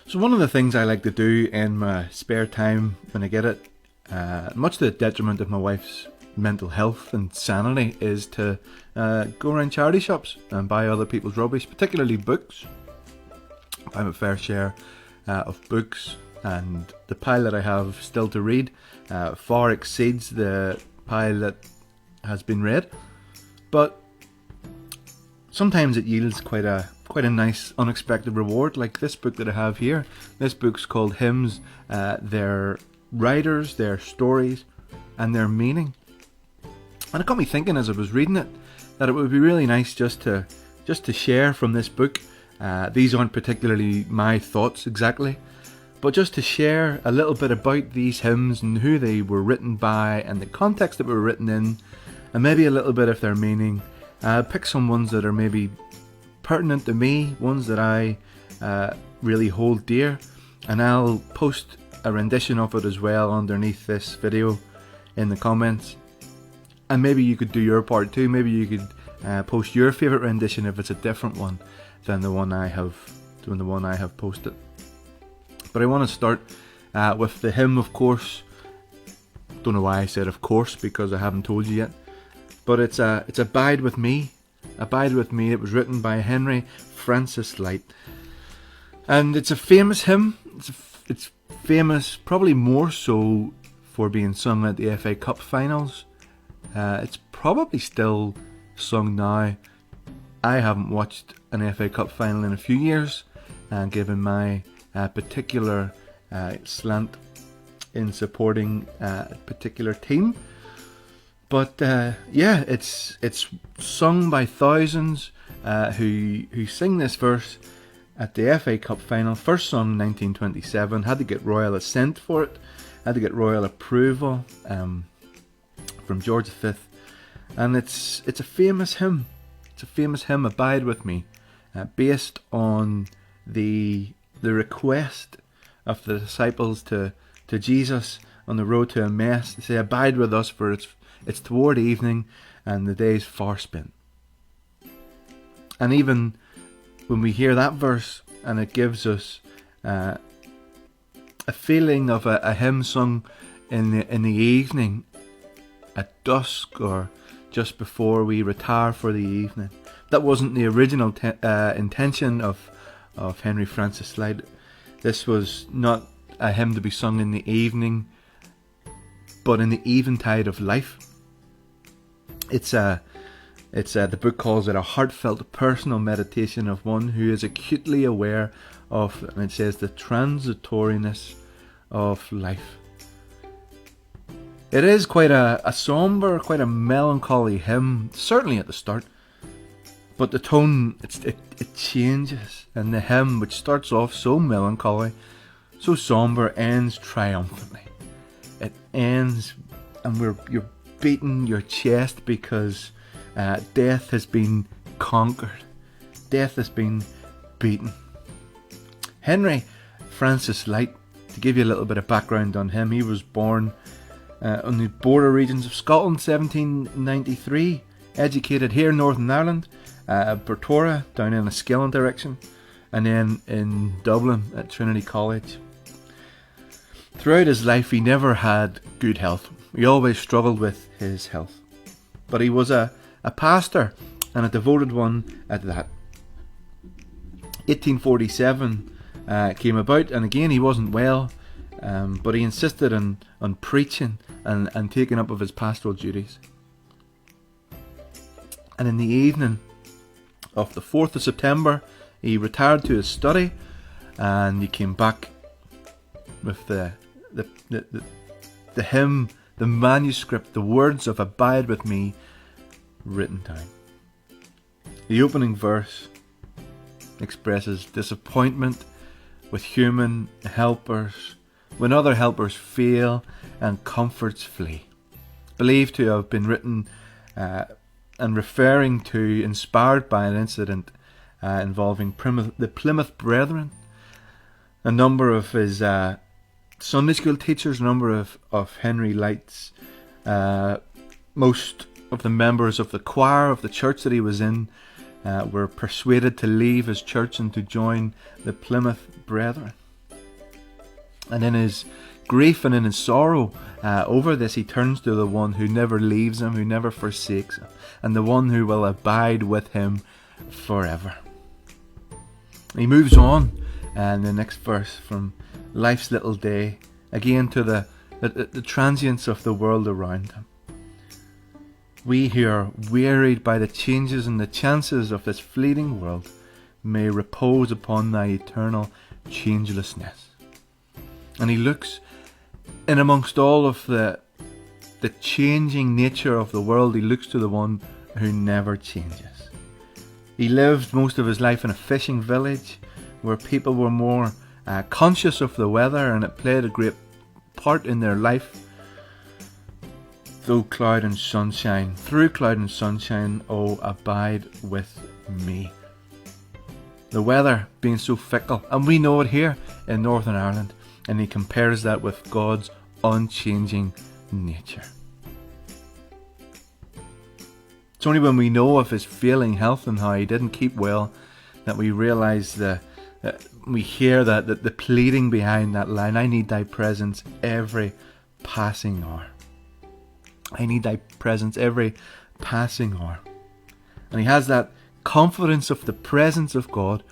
So one of the things I like to do in my spare time when I get it, much to the detriment of my wife's mental health and sanity, is to go around charity shops and buy other people's rubbish, particularly books. I have a fair share of books, and the pile that I have still to read far exceeds the pile that has been read. But sometimes it yields quite a nice unexpected reward, like this book that I have here. This book's called Hymns, their writers, their stories, and their meaning. And it got me thinking as I was reading it that it would be really nice just to share from this book. These aren't particularly my thoughts exactly, but just to share a little bit about these hymns and who they were written by and the context that they were written in, and maybe a little bit of their meaning. Pick some ones that are maybe pertinent to me, ones that I really hold dear, and I'll post a rendition of it as well underneath this video in the comments. And maybe you could do your part too. Maybe you could post your favourite rendition if it's a different one than the one I have posted. But I want to start with the hymn, of course. Don't know why I said of course, because I haven't told you yet. But it's Abide With Me. Abide With Me. It was written by Henry Francis Lyte. And it's a famous hymn. It's famous probably more so for being sung at the FA Cup finals. It's probably still sung now. I haven't watched an FA Cup final in a few years, given my particular slant in supporting a particular team. But yeah, it's sung by thousands who sing this verse at the FA Cup final. First sung in 1927. Had to get royal assent for it. Had to get royal approval from George V. And it's a famous hymn. It's a famous hymn, Abide With Me, based on the request of the disciples to Jesus on the road to Emmaus. They say, abide with us, for it's toward evening and the day's far spent. And even when we hear that verse, and it gives us a feeling of a hymn sung in the evening, at dusk, or just before we retire for the evening. That wasn't the original intention of Henry Francis Lyte. This was not a hymn to be sung in the evening, but in the eventide of life. The book calls it a heartfelt personal meditation of one who is acutely aware of, and it says, the transitoriness of life. It is quite a somber, quite a melancholy hymn, certainly at the start. But the tone, it changes, and the hymn, which starts off so melancholy, so somber, ends triumphantly. It ends, and you're beating your chest because death has been conquered. Death has been beaten. Henry Francis Lyte, to give you a little bit of background on him, he was born on the border regions of Scotland, 1793. Educated here in Northern Ireland, Portora, down in the Skillen direction, and then in Dublin at Trinity College. Throughout his life, he never had good health. He always struggled with his health. But he was a pastor, and a devoted one at that. 1847 came about, and again he wasn't well, but he insisted on preaching and taking up of his pastoral duties. And in the evening of the 4th of September, he retired to his study, and he came back with the hymn, the manuscript, the words of Abide With Me written down. The opening verse expresses disappointment with human helpers when other helpers fail and comforts flee. Believed to have been written and referring to, inspired by an incident involving the Plymouth Brethren. A number of his Sunday school teachers, a number of Henry Lyte's, most of the members of the choir of the church that he was in were persuaded to leave his church and to join the Plymouth Brethren. And in his grief and in his sorrow over this, he turns to the one who never leaves him, who never forsakes him, and the one who will abide with him forever. He moves on in the next verse from life's little day again to the transience of the world around him. We who are wearied by the changes and the chances of this fleeting world may repose upon thy eternal changelessness. And he looks in amongst all of the changing nature of the world, he looks to the one who never changes. He lived most of his life in a fishing village where people were more conscious of the weather, and it played a great part in their life. Through cloud and sunshine, oh, abide with me. The weather being so fickle, and we know it here in Northern Ireland, and he compares that with God's unchanging nature. It's only when we know of his failing health and how he didn't keep well that we realise we hear that the pleading behind that line, I need thy presence every passing hour. I need thy presence every passing hour. And he has that confidence of the presence of God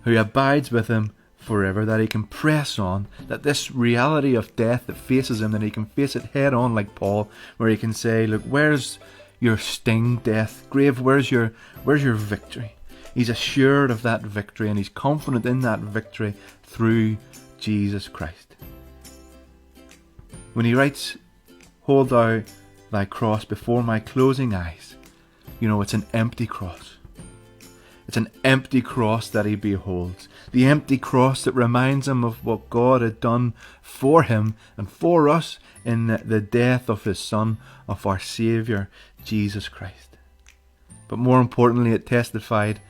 who abides with him forever, that he can press on, that this reality of death that faces him, that he can face it head on like Paul, where he can say, look, where's your sting, death? Grave, where's your victory? He's assured of that victory, and he's confident in that victory through Jesus Christ. When he writes, hold thou thy cross before my closing eyes, it's an empty cross. It's an empty cross that he beholds. The empty cross that reminds him of what God had done for him and for us in the death of his Son, of our Saviour, Jesus Christ. But more importantly, it testified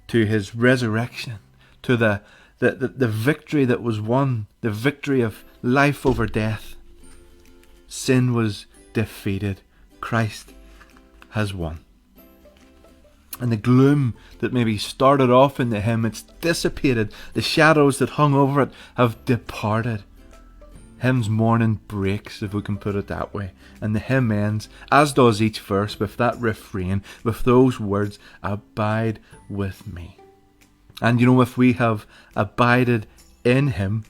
to his resurrection, to the victory that was won, the victory of life over death. Sin was defeated. Christ has won. And the gloom that maybe started off in the hymn, it's dissipated. The shadows that hung over it have departed. Hymn's morning breaks, if we can put it that way. And the hymn ends, as does each verse, with that refrain, with those words, abide with me. And if we have abided in him,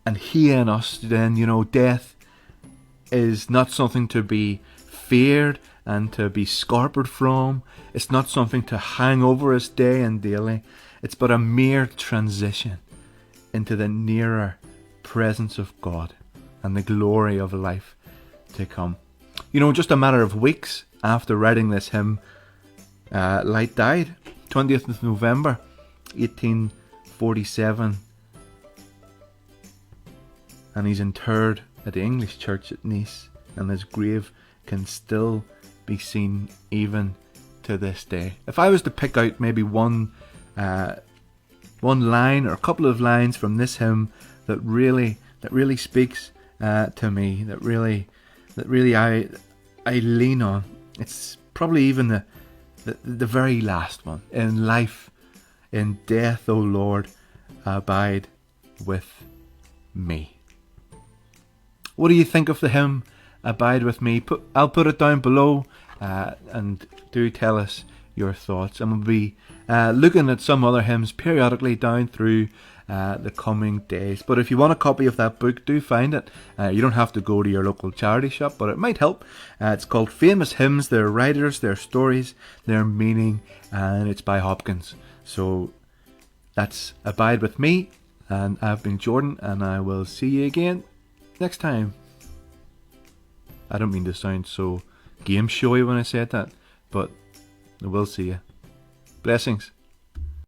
and he in us, then, death is not something to be feared and to be scarpered from. It's not something to hang over us day and daily. It's but a mere transition into the nearer presence of God and the glory of life to come. Just a matter of weeks after writing this hymn, Light died, 20th of November 1847, and he's interred at the English church at Nice, and his grave can still be seen even to this day. If I was to pick out maybe one line or a couple of lines from this hymn that really speaks to me, that really I lean on, it's probably even the very last one. In life, in death, O Lord, abide with me. What do you think of the hymn, Abide With Me? I'll put it down below, and do tell us your thoughts. And we'll be looking at some other hymns periodically down through the coming days. But if you want a copy of that book, do find it. You don't have to go to your local charity shop, but it might help. It's called Famous Hymns, Their Writers, Their Stories, Their Meaning, and it's by Hopkins. So that's Abide With Me, and I've been Jordan, and I will see you again next time. I don't mean to sound so game showy when I said that, but I will see you. Blessings.